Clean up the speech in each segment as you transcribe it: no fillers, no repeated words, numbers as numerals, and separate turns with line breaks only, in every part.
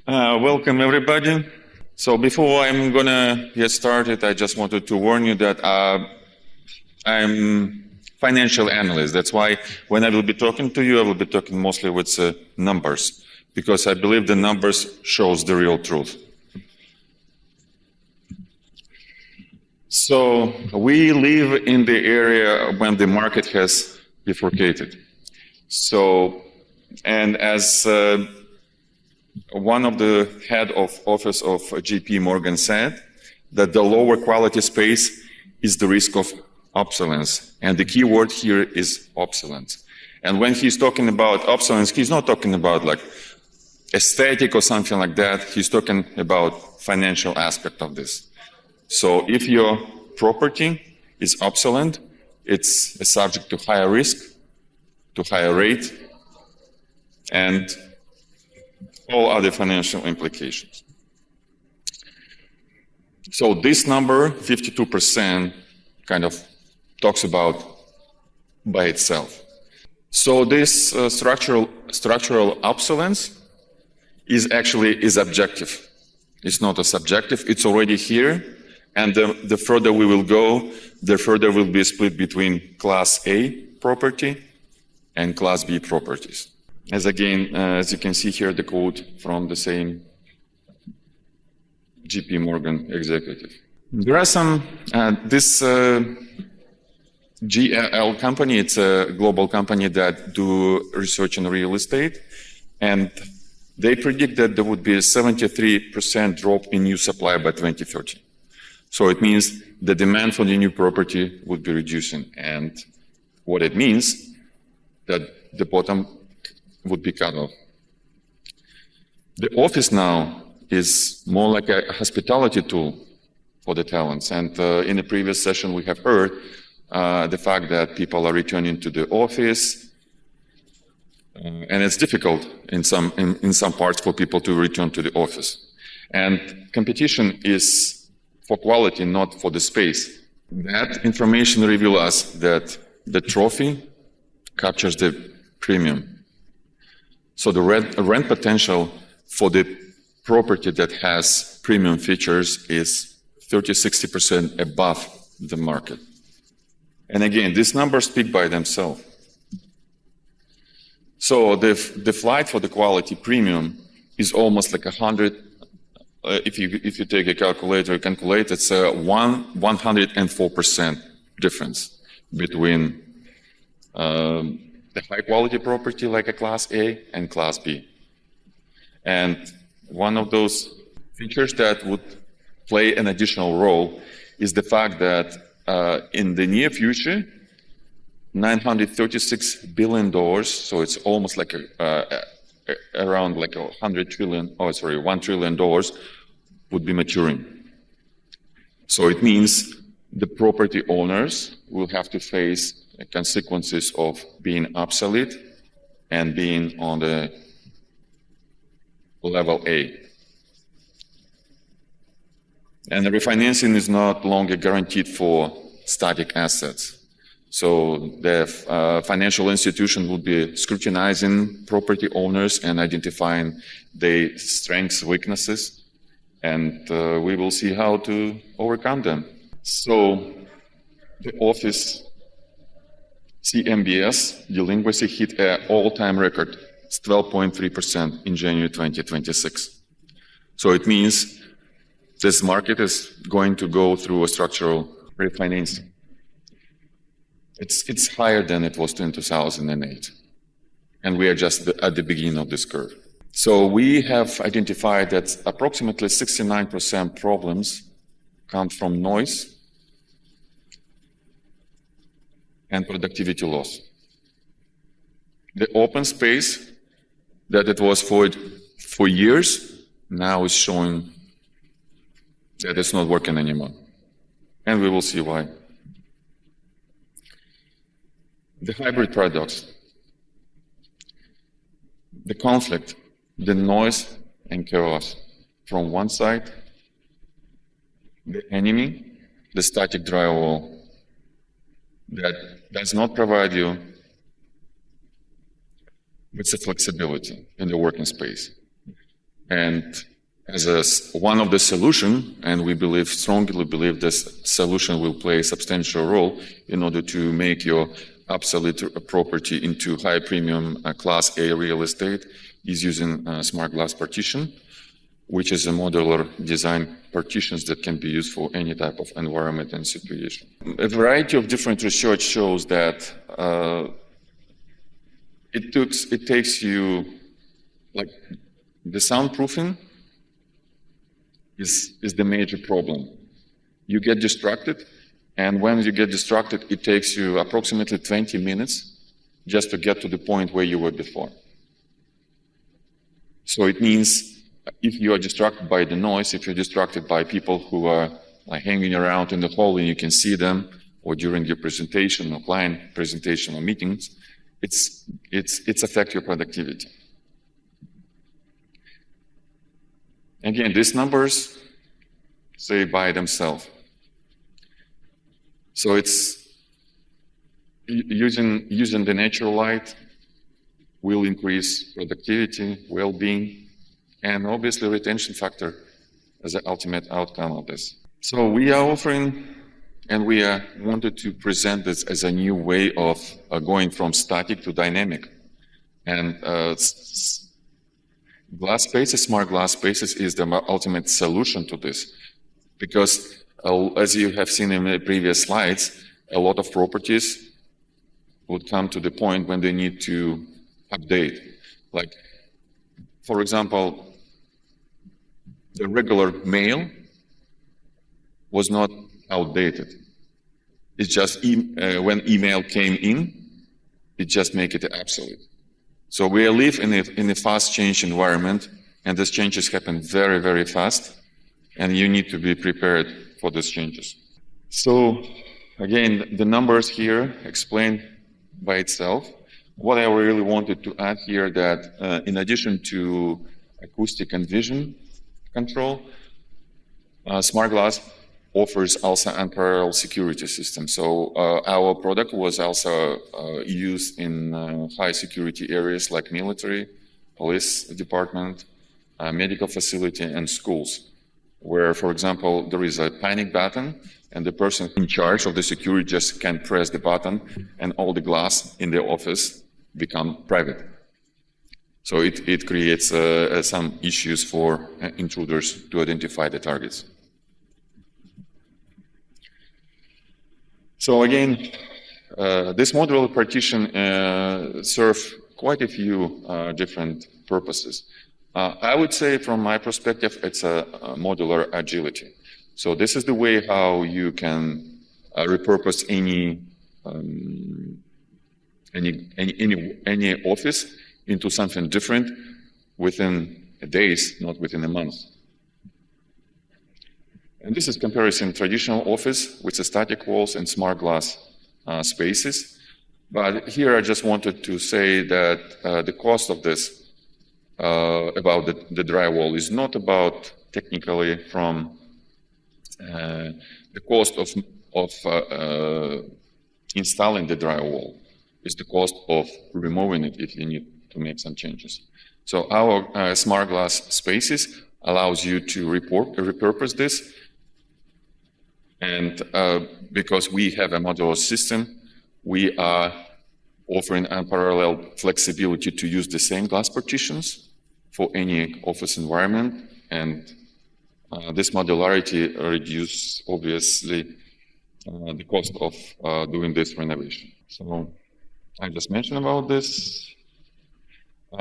Welcome, everybody. So before I'm gonna get started, I just wanted to warn you that I'm financial analyst. That's why when I will be talking to you, I will be talking mostly with numbers, because I believe the numbers shows the real truth. So we live in the area when the market has bifurcated. So, and as one of the head of office of JP Morgan said, that the lower quality space is the risk of obsolescence. And the key word here is obsolescence. And when he's talking about obsolescence, he's not talking about like aesthetic or something like that. He's talking about financial aspect of this. So if your property is obsolete, it's subject to higher risk, to higher rate, and all other financial implications. So this number, 52%, kind of talks about by itself. So this structural obsolescence is objective. It's not a subjective, it's already here. And the further we will go, the further will be split between Class A property and Class B properties. As you can see here, the quote from the same JP Morgan executive. There are some, this GLL company, it's a global company that do research in real estate, and they predict that there would be a 73% drop in new supply by 2030. So it means the demand for the new property would be reducing, and what it means that the bottom would be cut off. The office now is more like a hospitality tool for the talents. And in the previous session, we have heard the fact that people are returning to the office, and it's difficult in some parts for people to return to the office. And competition is for quality, not for the space. That information reveals us that the trophy captures the premium. So the rent potential for the property that has premium features is 30–60% above the market. And again, these numbers speak by themselves. So the flight for the quality premium is almost like 100. If you take a calculator, calculate, it's a 104% difference between the high quality property like a Class A and Class B. And one of those features that would play an additional role is the fact that in the near future, $936 billion, so it's almost like around like $1 trillion would be maturing. So it means the property owners will have to face the consequences of being obsolete and being on the level A. And the refinancing is not longer guaranteed for static assets. So the financial institution will be scrutinizing property owners and identifying their strengths, weaknesses, and we will see how to overcome them. So the office CMBS delinquency hit an all-time record. It's 12.3% in January 2026. So it means this market is going to go through a structural refinancing. It's higher than it was in 2008. And we are just at the beginning of this curve. So we have identified that approximately 69% problems come from noise and productivity loss. The open space that it was for years now is showing that it's not working anymore. And we will see why. The hybrid paradox, the conflict, the noise and chaos. From one side, the enemy, the static drywall that does not provide you with the flexibility in the working space. And as one of the solution, and we strongly believe this solution will play a substantial role in order to make your obsolete property into high premium class A real estate, is using smart glass partition, which is a modular design partitions that can be used for any type of environment and situation. A variety of different research shows that it takes you, like, the soundproofing is the major problem. You get distracted, and when you get distracted, it takes you approximately 20 minutes just to get to the point where you were before. So it means if you are distracted by the noise, if you're distracted by people who are like hanging around in the hall and you can see them, or during your presentation or client presentation or meetings, it's affect your productivity. Again, these numbers say by themselves. So it's using the natural light will increase productivity, well-being, and obviously retention factor as the ultimate outcome of this. So we are offering, and we wanted to present this as a new way of going from static to dynamic. And glass spaces, smart glass spaces is the ultimate solution to this. Because as you have seen in the previous slides, a lot of properties would come to the point when they need to update. Like, for example, the regular mail was not outdated. It's just when email came in, it just make it obsolete. So we live in a fast change environment, and these changes happen very, very fast, and you need to be prepared for these changes. So again, the numbers here explain by itself. What I really wanted to add here that in addition to acoustic and vision control, smart glass offers also unparalleled security system. So our product was also used in high security areas like military, police department, medical facility, and schools, where, for example, there is a panic button, and the person in charge of the security just can press the button, and all the glass in the office become private. So it creates some issues for intruders to identify the targets. So again, this modular partition serves quite a few different purposes. I would say, from my perspective, it's a modular agility. So this is the way how you can repurpose any office into something different within days, not within a month. And this is comparison traditional office with the static walls and smart glass spaces. But here I just wanted to say that the cost of this about the drywall is not about technically from the cost of installing the drywall. It's the cost of removing it if you need to make some changes. So our smart glass spaces allows you to repurpose this. And because we have a modular system, we are offering unparalleled flexibility to use the same glass partitions for any office environment. And this modularity reduces, obviously, the cost of doing this renovation. So I just mentioned about this.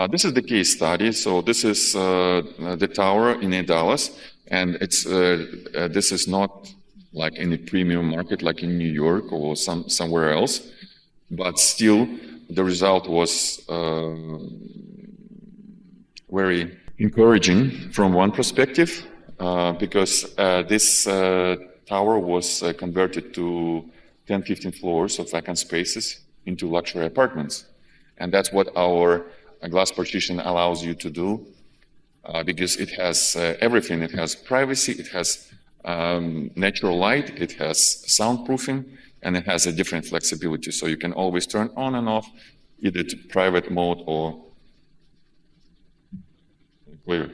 This is the case study. So this is the tower in Dallas, and it's this is not like in a premium market like in New York or somewhere else, but still the result was very encouraging from one perspective, because this tower was converted to 10-15 floors of vacant spaces into luxury apartments. And that's what our glass partition allows you to do, because it has everything. It has privacy, it has natural light, it has soundproofing, and it has a different flexibility. So you can always turn on and off, either to private mode or clear.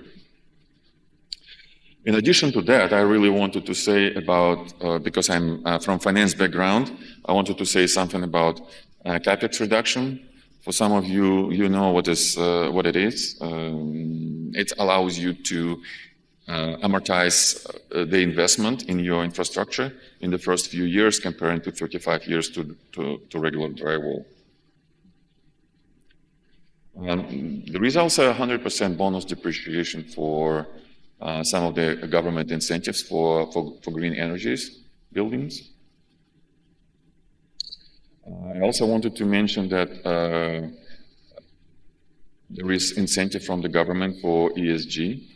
In addition to that, I really wanted to say about, because I'm from finance background, I wanted to say something about capex reduction. For some of you, you know what it is. It allows you to amortize the investment in your infrastructure in the first few years, comparing to 35 years to regular drywall. There is also 100% bonus depreciation for some of the government incentives for green energies buildings. I also wanted to mention that there is incentive from the government for ESG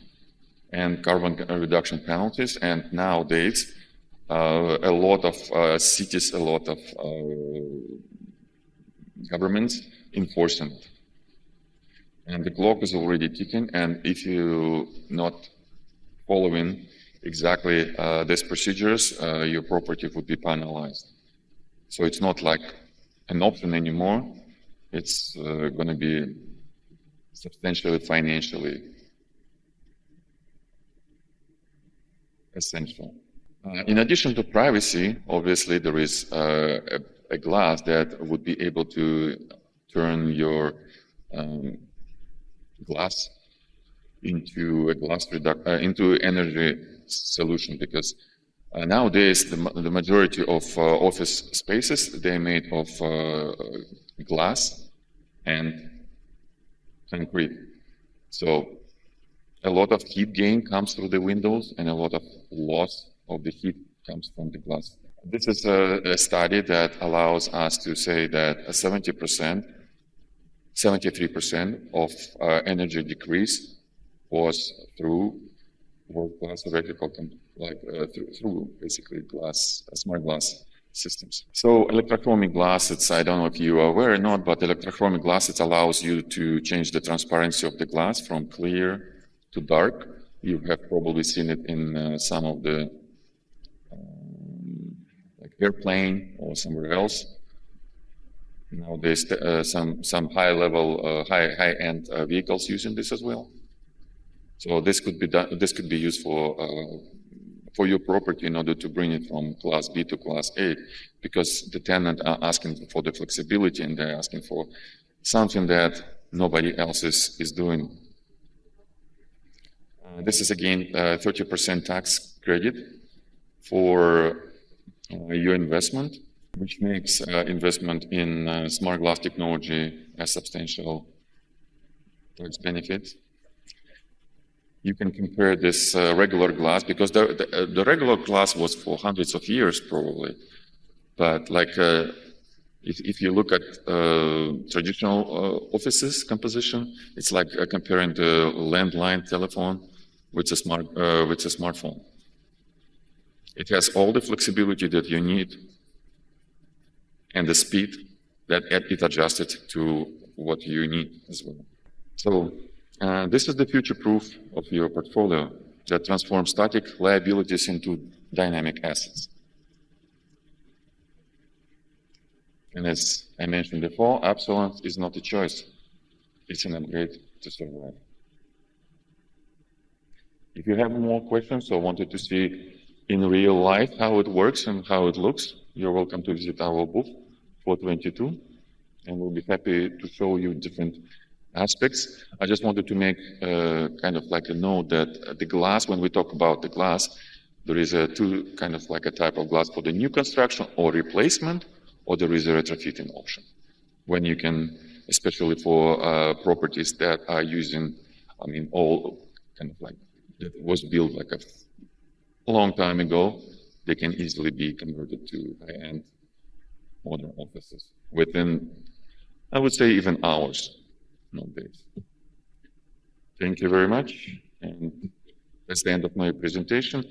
and carbon reduction penalties, and nowadays a lot of cities, a lot of governments enforcing it. And the clock is already ticking, and if you're not following exactly these procedures, your property would be penalized. So it's not like an option anymore. It's going to be substantially financially essential. In addition to privacy, obviously there is a glass that would be able to turn your glass into into energy solution, because nowadays the majority of office spaces, they're made of glass and concrete. So a lot of heat gain comes through the windows, and a lot of loss of the heat comes from the glass. This is a study that allows us to say that 73% of energy decrease was through world-class electrical, through basically smart glass systems. So electrochromic glass, I don't know if you are aware or not, but electrochromic glass, it allows you to change the transparency of the glass from clear to dark. You have probably seen it in some of the like airplane or somewhere else. Nowadays, some high-level, high-end vehicles using this as well. So this could be used for your property in order to bring it from class B to class A, because the tenant are asking for the flexibility, and they're asking for something that nobody else is doing. This is again 30% tax credit for your investment, which makes investment in smart glass technology a substantial tax benefit. You can compare this regular glass, because the regular glass was for hundreds of years probably, but like if you look at traditional offices composition, it's like comparing the landline telephone with a smartphone. It has all the flexibility that you need and the speed that it adjusted to what you need as well. So this is the future proof of your portfolio that transforms static liabilities into dynamic assets. And as I mentioned before, obsolescence is not a choice. It's an upgrade to survive. If you have more questions or wanted to see in real life how it works and how it looks, you're welcome to visit our booth 422, and we'll be happy to show you different aspects. I just wanted to make kind of like a note that the glass, when we talk about the glass, there is a type of glass for the new construction or replacement, or there is a retrofitting option. When you can, especially for properties that are using, all kind of like, that was built like a long time ago, they can easily be converted to high-end modern offices within, I would say, even hours, not days. Thank you very much, and that's the end of my presentation.